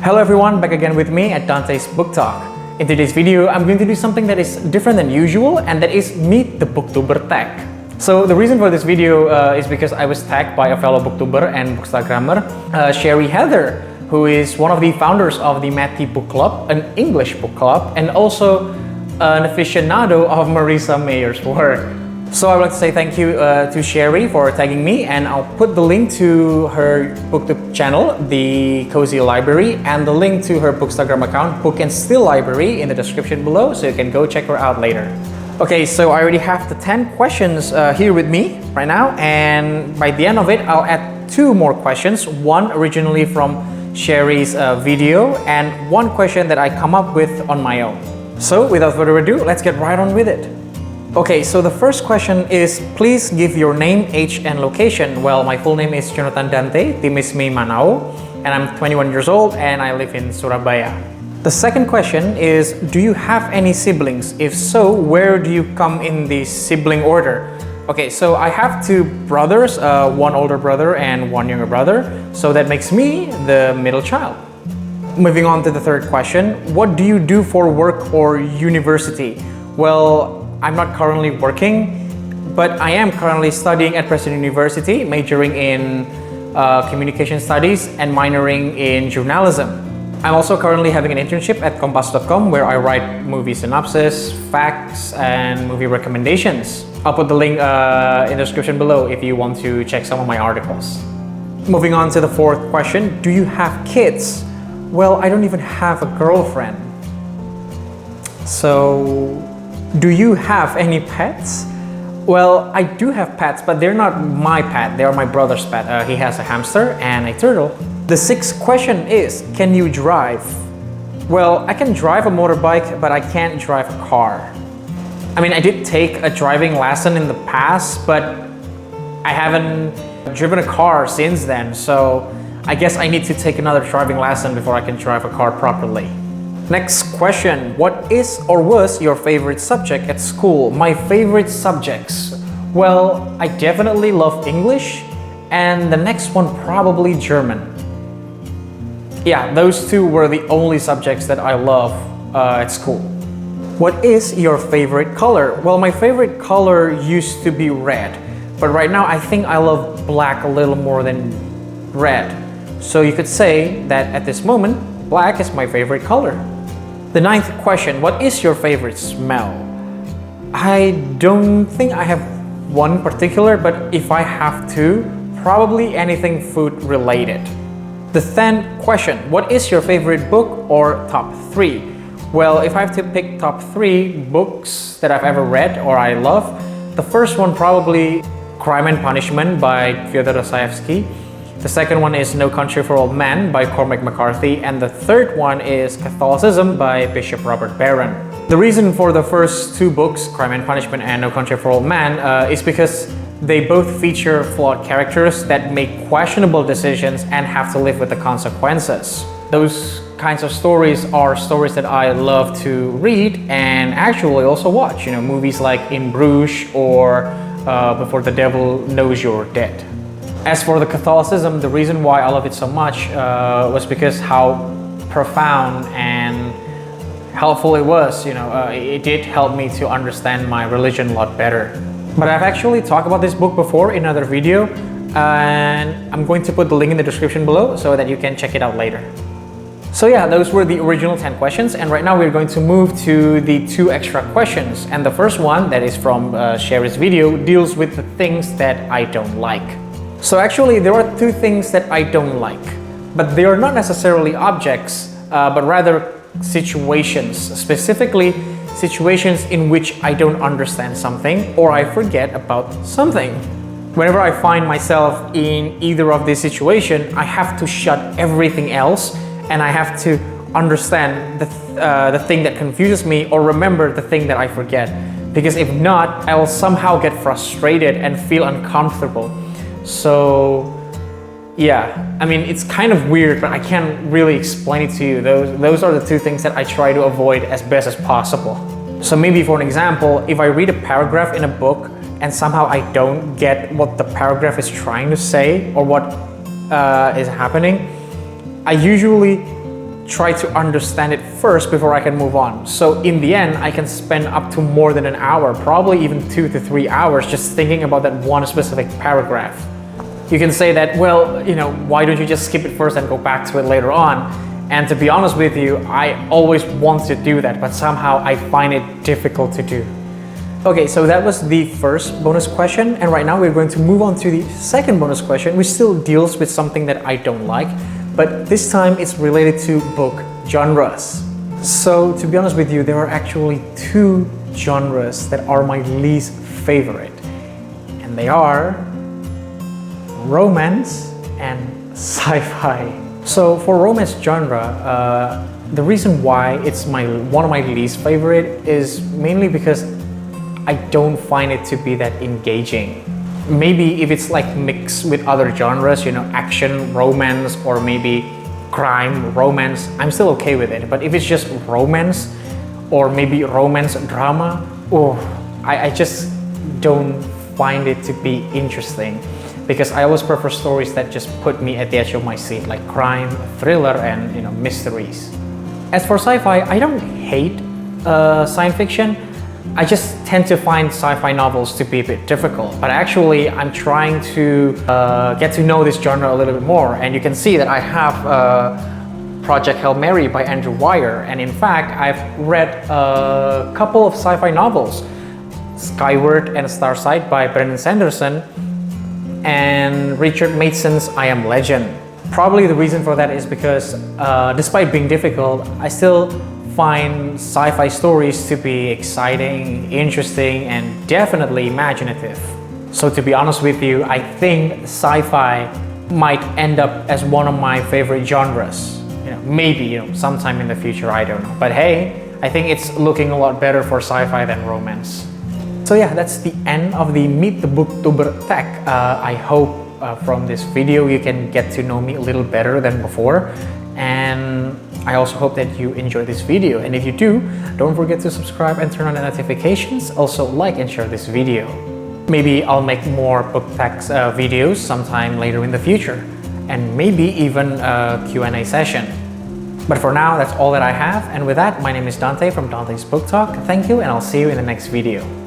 Hello everyone, back again with me at Dante's Book Talk. In today's video, I'm going to do something that is different than usual, and that is meet the Booktuber Tag. So the reason for this video is because I was tagged by a fellow booktuber and bookstagrammer, Sherry Heather, who is one of the founders of the Matty Book Club, an English book club, and also an aficionado of Marissa Mayer's work. So I would like to say thank you to Sherry for tagging me, and I'll put the link to her Booktube channel, the Cozy Library, and the link to her Bookstagram account, Book and Still Library, in the description below, so you can go check her out later. Okay, so I already have the 10 questions here with me right now, and by the end of it, I'll add 2 more questions, one originally from Sherry's video, and one question that I come up with on my own. So without further ado, let's get right on with it. Okay, so the first question is, please give your name, age, and location. Well, my full name is Jonathan Dante, Timisme Manao, and I'm 21 years old and I live in Surabaya. The second question is, do you have any siblings? If so, where do you come in the sibling order? Okay, so I have 2 brothers, one older brother and one younger brother, so that makes me the middle child. Moving on to the third question, what do you do for work or university? Well, I'm not currently working, but I am currently studying at Preston University, majoring in communication studies and minoring in journalism. I'm also currently having an internship at Kompas.com, where I write movie synopsis, facts, and movie recommendations. I'll put the link in the description below if you want to check some of my articles. Moving on to the fourth question, do you have kids? Well, I don't even have a girlfriend. So, do you have any pets? Well, I do have pets, but they're not my pet, they are my brother's pet. He has a hamster and a turtle. The sixth question is, can you drive? Well, I can drive a motorbike, but I can't drive a car. I mean, I did take a driving lesson in the past, but I haven't driven a car since then, so I guess I need to take another driving lesson before I can drive a car properly. Next question, what is or was your favorite subject at school? My favorite subjects? Well, I definitely love English, and the next one probably German. Yeah, those 2 were the only subjects that I love at school. What is your favorite color? Well, my favorite color used to be red, but right now I think I love black a little more than red. So you could say that at this moment, black is my favorite color. The 9th question, what is your favorite smell? I don't think I have one particular, but if I have to, probably anything food related. The 10th question, what is your favorite book or top 3? Well, if I have to pick top 3 books that I've ever read or I love, the first one probably Crime and Punishment by Fyodor Dostoevsky. The second one is No Country for Old Men by Cormac McCarthy, and the third one is Catholicism by Bishop Robert Barron. The reason for the first 2 books, Crime and Punishment and No Country for Old Men, is because they both feature flawed characters that make questionable decisions and have to live with the consequences. Those kinds of stories are stories that I love to read and actually also watch. You know, movies like In Bruges or Before the Devil Knows You're Dead. As for the Catholicism, the reason why I love it so much was because how profound and helpful it was. You know, it did help me to understand my religion a lot better. But I've actually talked about this book before in another video, and I'm going to put the link in the description below so that you can check it out later. So yeah, those were the original 10 questions, and right now we're going to move to the 2 extra questions. And the first one, that is from Sherry's video, deals with the things that I don't like. So actually, there are 2 things that I don't like, but they are not necessarily objects, but rather situations, specifically situations in which I don't understand something or I forget about something. Whenever I find myself in either of these situations, I have to shut everything else and I have to understand the thing that confuses me or remember the thing that I forget. Because if not, I will somehow get frustrated and feel uncomfortable. So yeah, I mean, it's kind of weird, but I can't really explain it to you. Those are the 2 things that I try to avoid as best as possible. So maybe for an example, if I read a paragraph in a book and somehow I don't get what the paragraph is trying to say or what is happening, I usually try to understand it first before I can move on. So in the end, I can spend up to more than an hour, probably even 2 to 3 hours, just thinking about that one specific paragraph. You can say that, well, why don't you just skip it first and go back to it later on? And to be honest with you, I always want to do that, but somehow I find it difficult to do. Okay, so that was the first bonus question, and right now we're going to move on to the second bonus question, which still deals with something that I don't like, but this time it's related to book genres. So to be honest with you, there are actually 2 genres that are my least favorite, and they are romance and sci-fi. So for romance genre, the reason why it's one of my least favorite is mainly because I don't find it to be that engaging. Maybe if it's like mixed with other genres, action, romance, or maybe crime, romance, I'm still okay with it. But if it's just romance, or maybe romance drama, I just don't find it to be interesting. Because I always prefer stories that just put me at the edge of my seat, like crime, thriller, and mysteries. As for sci-fi, I don't hate science fiction. I just tend to find sci-fi novels to be a bit difficult, but actually I'm trying to get to know this genre a little bit more, and you can see that I have Project Hail Mary by Andrew Weir, and in fact I've read a couple of sci-fi novels, Skyward and Starsight by Brandon Sanderson, and Richard Mason's I Am Legend. Probably the reason for that is because despite being difficult, I still find sci-fi stories to be exciting, interesting, and definitely imaginative. So to be honest with you, I think sci-fi might end up as one of my favorite genres. Maybe sometime in the future, I don't know. But hey, I think it's looking a lot better for sci-fi than romance. So yeah, that's the end of the Meet the Booktuber Tag. I hope from this video you can get to know me a little better than before, and I also hope that you enjoy this video, and if you do, don't forget to subscribe and turn on the notifications. Also like and share this video. Maybe I'll make more book tags videos sometime later in the future, and maybe even a Q&A session. But for now, that's all that I have, and with that, my name is Dante from Dante's Book Talk. Thank you, and I'll see you in the next video.